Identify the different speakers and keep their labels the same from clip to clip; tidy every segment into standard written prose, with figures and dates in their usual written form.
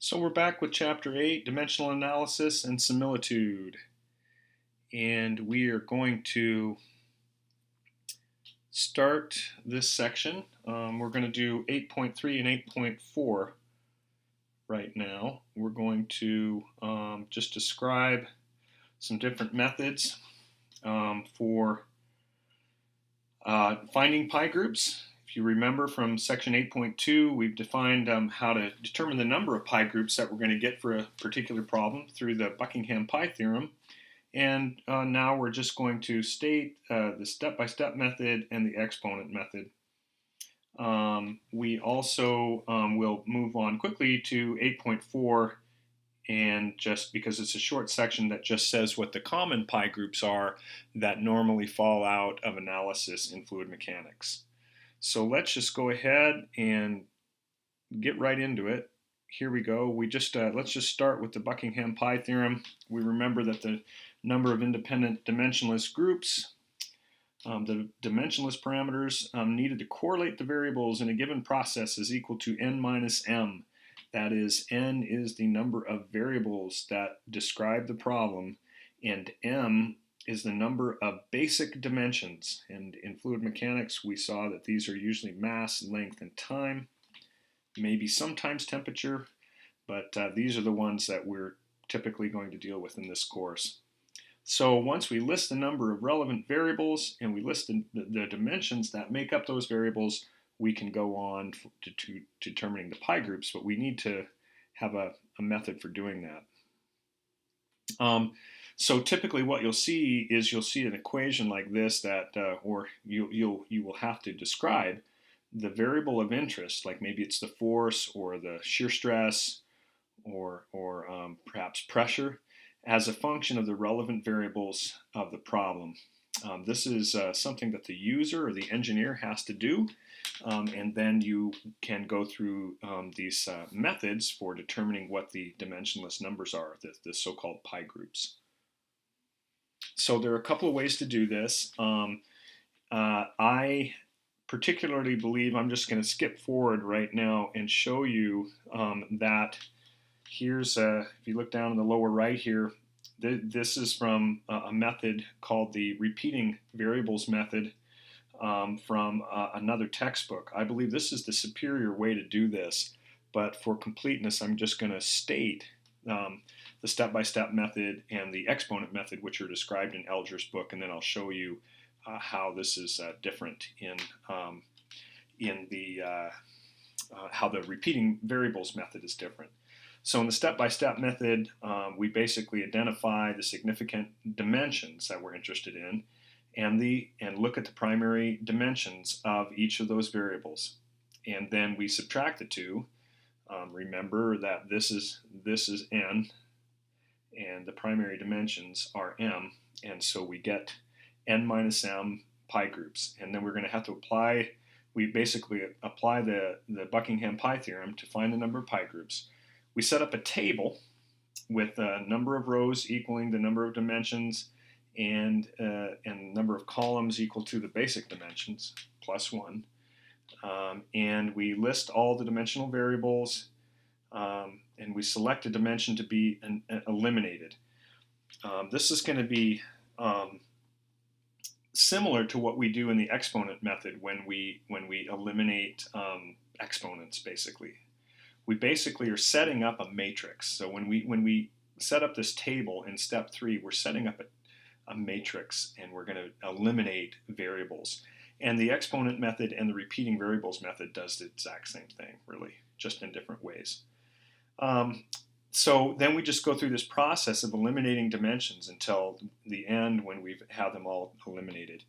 Speaker 1: So we're back with Chapter 8, Dimensional Analysis and Similitude. And we are going to start this section. We're going to do 8.3 and 8.4 right now. We're going to just describe some different methods for finding pi groups. If you remember from section 8.2, we've defined how to determine the number of pi groups that we're going to get for a particular problem through the Buckingham pi theorem. And now we're just going to state the step-by-step method and the exponent method. We also will move on quickly to 8.4, and just because it's a short section that just says what the common pi groups are that normally fall out of analysis in fluid mechanics. So let's just go ahead and get right into it. Here we go. Let's just start with the Buckingham pi theorem. We remember that the number of independent dimensionless groups, the dimensionless parameters needed to correlate the variables in a given process is equal to n minus m. That is, n is the number of variables that describe the problem, and m is the number of basic dimensions. And in fluid mechanics, we saw that these are usually mass, length, and time, maybe sometimes temperature, but these are the ones that we're typically going to deal with in this course. So once we list the number of relevant variables and we list the dimensions that make up those variables, we can go on to determining the pi groups, but we need to have a method for doing that. So typically what you'll see is an equation like this that, or you will have to describe the variable of interest, like maybe it's the force or the shear stress or perhaps pressure, as a function of the relevant variables of the problem. This is something that the user or the engineer has to do, and then you can go through these methods for determining what the dimensionless numbers are, the so-called pi groups. So there are a couple of ways to do this. I particularly believe I'm just going to skip forward right now and show you that here's, if you look down in the lower right here, this is from a method called the repeating variables method from another textbook. I believe this is the superior way to do this, but for completeness, I'm just going to state the step-by-step method and the exponent method, which are described in Elger's book, and then I'll show you how this is different in how the repeating variables method is different. So in the step-by-step method, we basically identify the significant dimensions that we're interested in, and look at the primary dimensions of each of those variables, and then we subtract the two. Remember that this is n, and the primary dimensions are m, and so we get n minus m pi groups, and then we're going to have to apply. We basically apply the Buckingham pi theorem to find the number of pi groups. We set up a table with a number of rows equaling the number of dimensions and number of columns equal to the basic dimensions plus 1. And we list all the dimensional variables, and we select a dimension to be eliminated. This is going to be similar to what we do in the exponent method when we eliminate exponents. Basically, we basically are setting up a matrix. So when we set up this table in step 3, we're setting up a matrix, and we're going to eliminate variables. And the exponent method and the repeating variables method does the exact same thing, really, just in different ways. So then we just go through this process of eliminating dimensions until the end when we've had them all eliminated.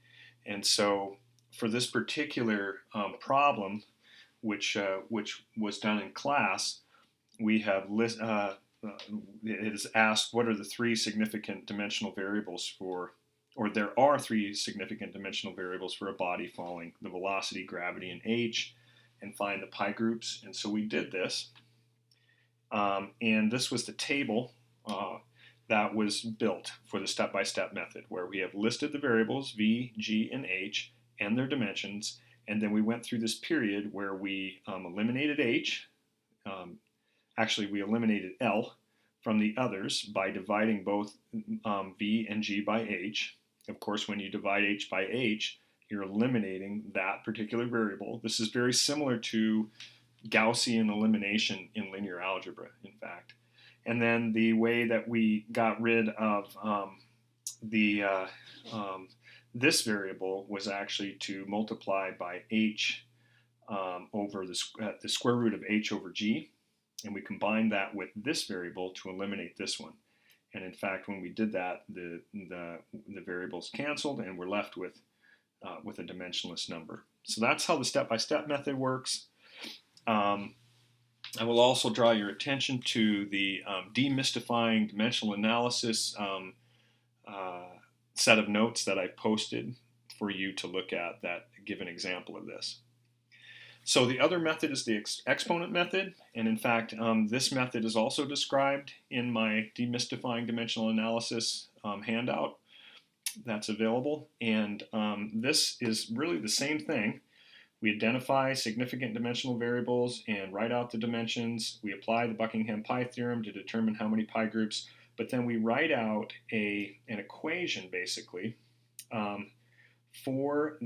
Speaker 1: And so for this particular problem, which was done in class, we have it is asked what are the 3 significant dimensional variables for, or there are 3 significant dimensional variables for a body following the velocity, gravity, and h, and find the pi groups. And so we did this. And this was the table that was built for the step-by-step method, where we have listed the variables v, g, and h and their dimensions, and then we went through this period where we eliminated h, Actually, we eliminated L from the others by dividing both V and G by H. Of course, when you divide H by H, you're eliminating that particular variable. This is very similar to Gaussian elimination in linear algebra, in fact. And then the way that we got rid of the this variable was actually to multiply by H over the square root of H over G, and we combined that with this variable to eliminate this one. And in fact, when we did that, the variables canceled, and we're left with a dimensionless number. So that's how the step-by-step method works. I will also draw your attention to the demystifying dimensional analysis set of notes that I posted for you to look at that give an example of this. So the other method is the exponent method, and in fact this method is also described in my demystifying dimensional analysis handout that's available, and this is really the same thing. We identify significant dimensional variables and write out the dimensions. We apply the Buckingham pi theorem to determine how many pi groups, but then we write out an equation basically for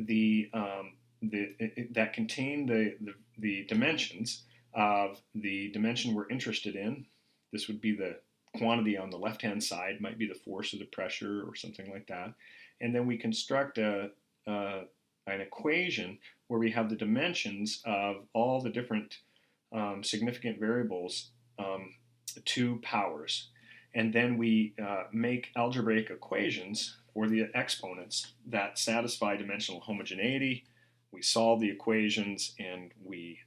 Speaker 1: that contain the dimensions of the dimension we're interested in. This would be the quantity on the left-hand side, might be the force or the pressure or something like that. And then we construct an equation where we have the dimensions of all the different significant variables, 2 powers. And then we make algebraic equations for the exponents that satisfy dimensional homogeneity. We solve the equations, and we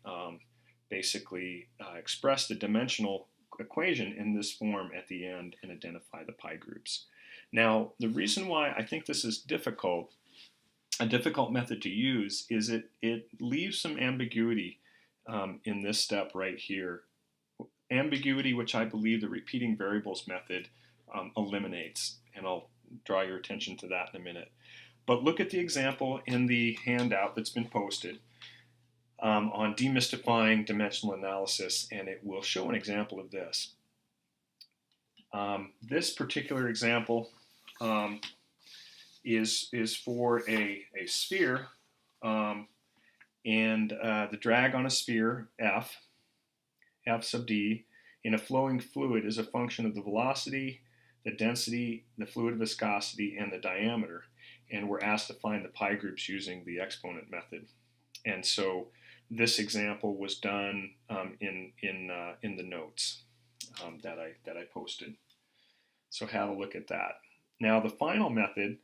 Speaker 1: basically express the dimensional equation in this form at the end and identify the pi groups. Now, the reason why I think this is a difficult method to use, is it leaves some ambiguity in this step right here. Ambiguity which I believe the repeating variables method eliminates, and I'll draw your attention to that in a minute. But look at the example in the handout that's been posted on demystifying dimensional analysis, and it will show an example of this. This particular example is for a sphere, and the drag on a sphere, F sub d, in a flowing fluid is a function of the velocity, the density, the fluid viscosity, and the diameter. And we're asked to find the pi groups using the exponent method. And so this example was done in the notes that I posted. So have a look at that. Now the final method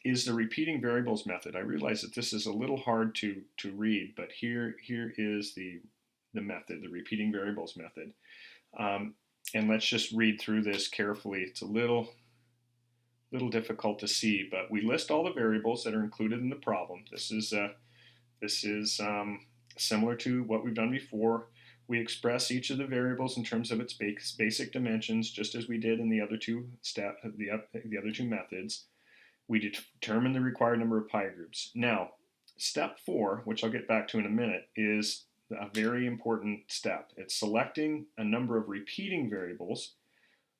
Speaker 1: is the repeating variables method. I realize that this is a little hard to read, but here is the method, the repeating variables method. And let's just read through this carefully. It's a little difficult to see, but we list all the variables that are included in the problem. This is similar to what we've done before. We express each of the variables in terms of its basic dimensions, just as we did in the other two methods. We determine the required number of pi groups. Now, step 4, which I'll get back to in a minute, is a very important step. It's selecting a number of repeating variables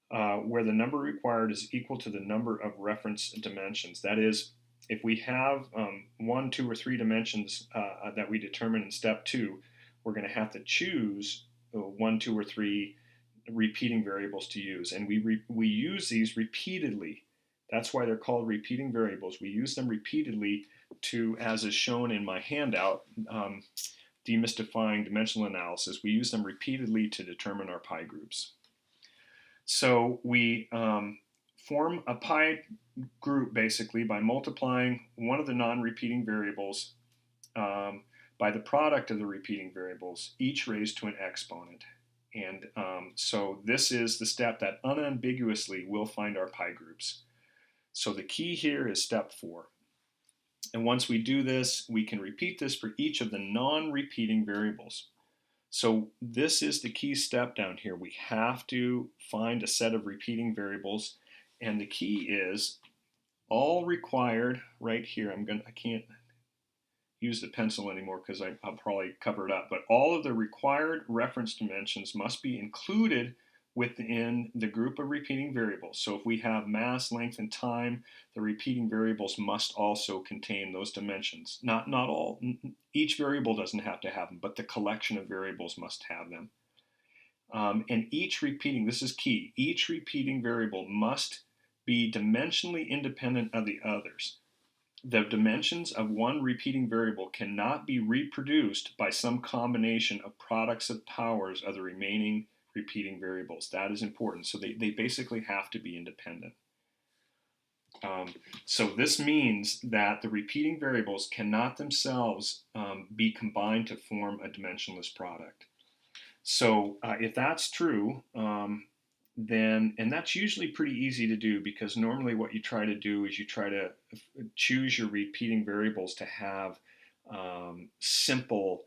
Speaker 1: where the number required is equal to the number of reference dimensions. That is, if we have 1, 2, or 3 dimensions that we determine in step 2, we're going to have to choose 1, 2, or 3 repeating variables to use. And we use these repeatedly. That's why they're called repeating variables. We use them repeatedly to, as is shown in my handout, demystifying dimensional analysis. We use them repeatedly to determine our pi groups. So we form a pi group basically by multiplying one of the non-repeating variables by the product of the repeating variables, each raised to an exponent. And so this is the step that unambiguously will find our pi groups. So the key here is step 4. And once we do this, we can repeat this for each of the non-repeating variables. So this is the key step down here. We have to find a set of repeating variables, and the key is all required right here. use the pencil anymore because I'll probably cover it up, but all of the required reference dimensions must be included within the group of repeating variables. So if we have mass, length, and time, the repeating variables must also contain those dimensions. Not all, each variable doesn't have to have them, but the collection of variables must have them. And each repeating, this is key, each repeating variable must be dimensionally independent of the others. The dimensions of one repeating variable cannot be reproduced by some combination of products of powers of the remaining repeating variables. That is important. So they basically have to be independent. So this means that the repeating variables cannot themselves be combined to form a dimensionless product. So if that's true, then, and that's usually pretty easy to do, because normally what you try to do is you try to choose your repeating variables to have simple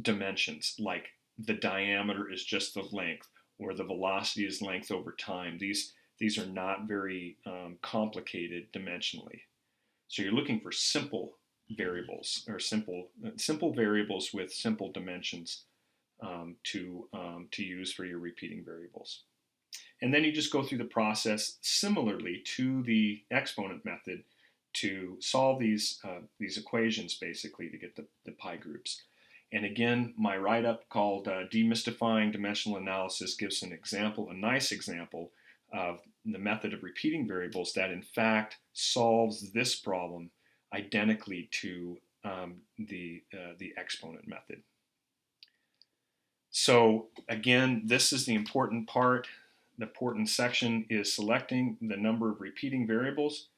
Speaker 1: dimensions, like the diameter is just the length, or the velocity is length over time. These are not very complicated dimensionally. So you're looking for simple variables, or simple variables with simple dimensions to use for your repeating variables. And then you just go through the process similarly to the exponent method to solve these equations, basically, to get the pi groups. And again, my write-up called Demystifying Dimensional Analysis gives an example, a nice example of the method of repeating variables that in fact solves this problem identically to the exponent method. So again, this is the important part. The important section is selecting the number of repeating variables.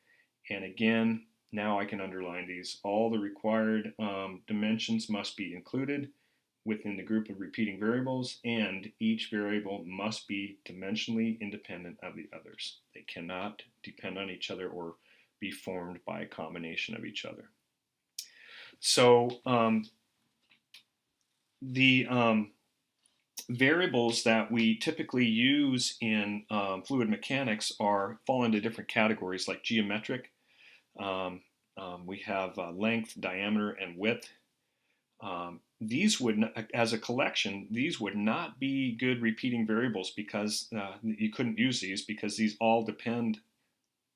Speaker 1: And again, now I can underline these. All the required dimensions must be included within the group of repeating variables, and each variable must be dimensionally independent of the others. They cannot depend on each other or be formed by a combination of each other. So the variables that we typically use in fluid mechanics fall into different categories, like geometric. We have length, diameter, and width. These would, as a collection, these would not be good repeating variables, because you couldn't use these, because these all depend.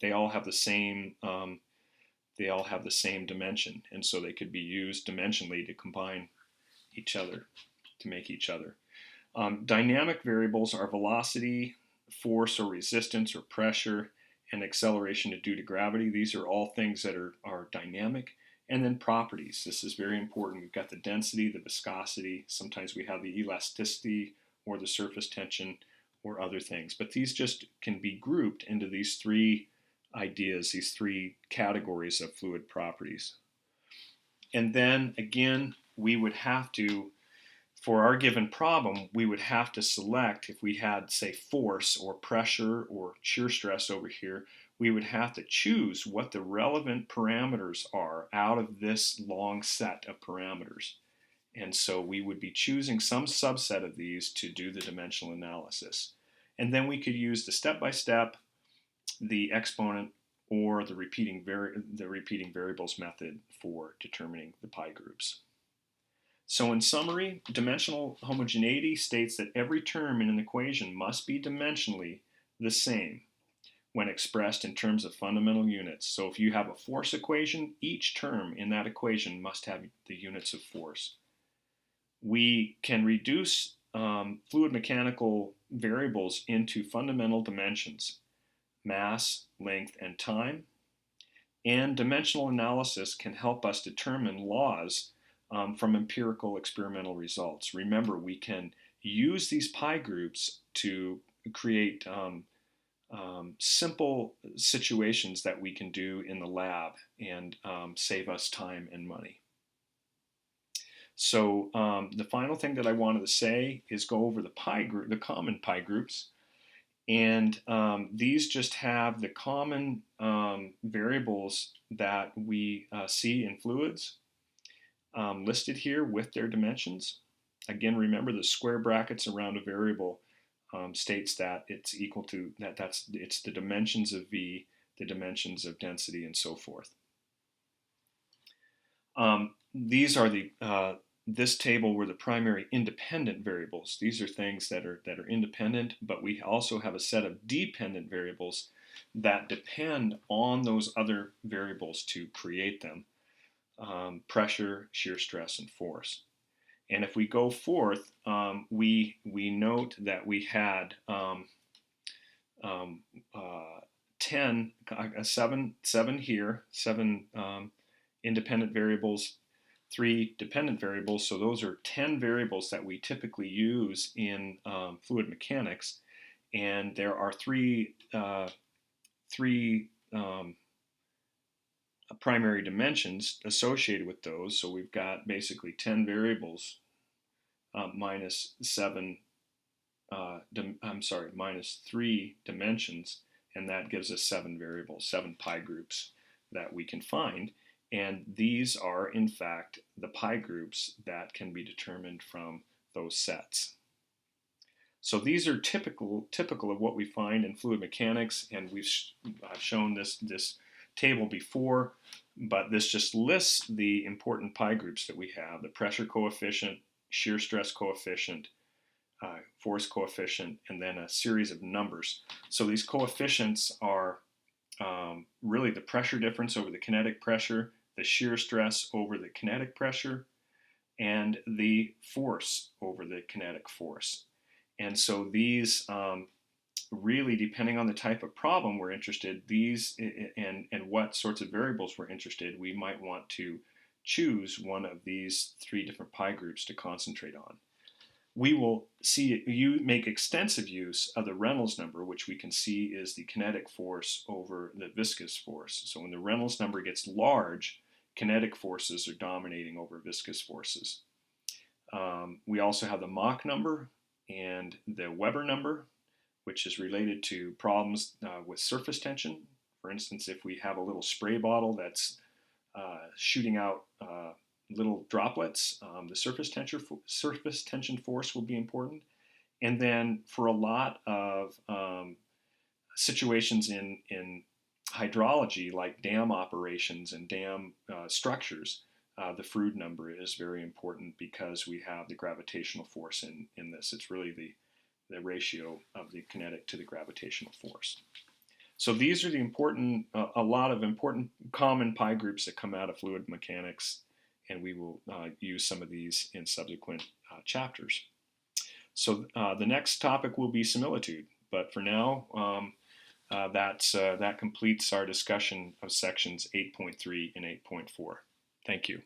Speaker 1: They all have the same. They all have the same dimension, and so they could be used dimensionally to combine each other, to make each other. Dynamic variables are velocity, force or resistance, or pressure, and acceleration due to gravity. These are all things that are dynamic. And then properties. This is very important. We've got the density, the viscosity. Sometimes we have the elasticity or the surface tension or other things. But these just can be grouped into these three ideas, these three categories of fluid properties. And then again, we would have to, for our given problem, we would have to select, if we had, say, force or pressure or shear stress over here, we would have to choose what the relevant parameters are out of this long set of parameters. And so we would be choosing some subset of these to do the dimensional analysis. And then we could use the step-by-step, the exponent, or the repeating variables method for determining the pi groups. So in summary, dimensional homogeneity states that every term in an equation must be dimensionally the same when expressed in terms of fundamental units. So if you have a force equation, each term in that equation must have the units of force. We can reduce fluid mechanical variables into fundamental dimensions: mass, length, and time. And dimensional analysis can help us determine laws from empirical experimental results. Remember, we can use these pi groups to create simple situations that we can do in the lab and save us time and money. So the final thing that I wanted to say is go over the pi group, the common pi groups. And these just have the common variables that we see in fluids listed here with their dimensions. Again, remember, the square brackets around a variable states that it's equal to it's the dimensions of V, the dimensions of density, and so forth. These are this table were the primary independent variables. These are things that are independent, but we also have a set of dependent variables that depend on those other variables to create them: pressure, shear stress, and force. And if we go forth, we note that we had um, uh, 10, seven here, seven independent variables, three dependent variables. So those are 10 variables that we typically use in fluid mechanics. And there are three primary dimensions associated with those. So we've got basically 10 variables minus seven, minus three dimensions, and that gives us seven variables, seven pi groups that we can find. And these are, in fact, the pi groups that can be determined from those sets. So these are typical of what we find in fluid mechanics, and I've shown this table before, but this just lists the important pi groups that we have: the pressure coefficient, shear stress coefficient, force coefficient, and then a series of numbers. So these coefficients are really the pressure difference over the kinetic pressure, the shear stress over the kinetic pressure, and the force over the kinetic force. And so these really, depending on the type of problem we're interested, and what sorts of variables we're interested, we might want to choose one of these three different pi groups to concentrate on. We will see you make extensive use of the Reynolds number, which we can see is the kinetic force over the viscous force. So when the Reynolds number gets large, kinetic forces are dominating over viscous forces. We also have the Mach number and the Weber number, which is related to problems with surface tension. For instance, if we have a little spray bottle that's shooting out little droplets, the surface tension force will be important. And then for a lot of situations in hydrology, like dam operations and dam structures, the Froude number is very important because we have the gravitational force in this. It's really the ratio of the kinetic to the gravitational force. So these are a lot of important common pi groups that come out of fluid mechanics, and we will use some of these in subsequent chapters. So the next topic will be similitude, but for now, that completes our discussion of sections 8.3 and 8.4. Thank you.